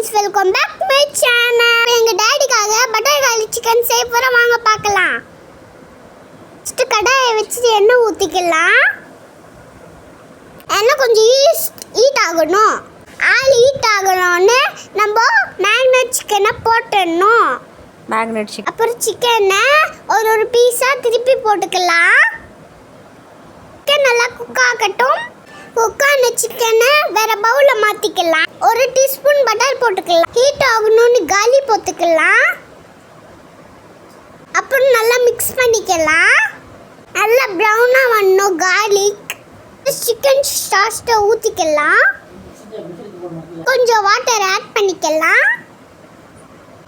Friends, welcome back to my channel. எங்க டாடிக்காக butter garlic chicken செய்ய போறோம், வாங்க பார்க்கலாம். ஃபர்ஸ்ட் கடாயை வச்சு எண்ணெய் ஊத்திக்கலாம். எண்ணெய் கொஞ்சம் ஹீட் ஆகணும். ஆயில் ஹீட் ஆகணும்னு நம்ம மேக்னெட் சிக்கனை போட்டுடணும். மேக்னெட் சிக்கன் அப்புறம் சிக்கனை ஒரு பீஸா திருப்பி போட்டுக்கலாம். சிக்கன் நல்லா குக் ஆகட்டும். குக்கான சிக்கனை வேற பவுல்ல மாத்திக்கலாம். ஒரு டீஸ்பூன் பட்டர் போட்டுக்கலாம். ஹீட் ஆகணும்னு காலி போட்டுக்கலாம். அப்புறம் நல்லா மிக்ஸ் பண்ணிக்கலாம். நல்லா ப்ரௌனா வரணும் கார்லிக். சிக்கன் சாஸை ஊற்றிக்கலாம். கொஞ்சம் வாட்டர் ஆட் பண்ணிக்கலாம்.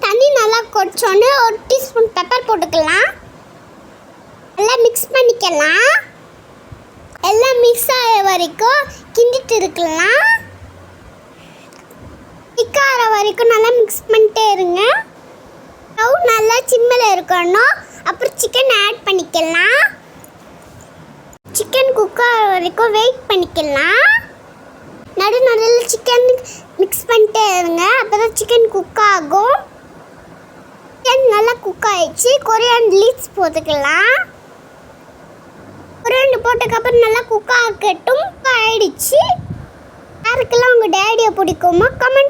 தண்ணி நல்லா கொதிச்சோன்னு ஒரு டீஸ்பூன் பெப்பர் போட்டுக்கலாம். நல்லா மிக்ஸ் பண்ணிக்கலாம். எல்லாம் மிக்ஸ் ஆகிற வரைக்கும் கிண்டிட்டு இருக்கலாம். திக்காகிற வரைக்கும் நல்லா மிக்ஸ் பண்ணிட்டே இருங்க. ஸ்டவ் நல்லா சிம்மில் இருக்கணும். அப்புறம் சிக்கன் ஆட் பண்ணிக்கலாம். சிக்கன் குக் ஆகிற வரைக்கும் வெயிட் பண்ணிக்கலாம். நடுவில் சிக்கன் மிக்ஸ் பண்ணிட்டே இருங்க. அப்போ தான் சிக்கன் குக் ஆகும். சிக்கன் நல்லா குக் ஆகிடுச்சு. கொரியாண்டர் லீவ்ஸ் போட்டுக்கலாம். ரெண்டு போட்டதுக்கப்புறம் நல்லா குக் ஆகட்டும். ஆயிடுச்சு. யாருக்கெல்லாம் உங்கள் டேடியை பிடிக்குமோ கமெண்ட்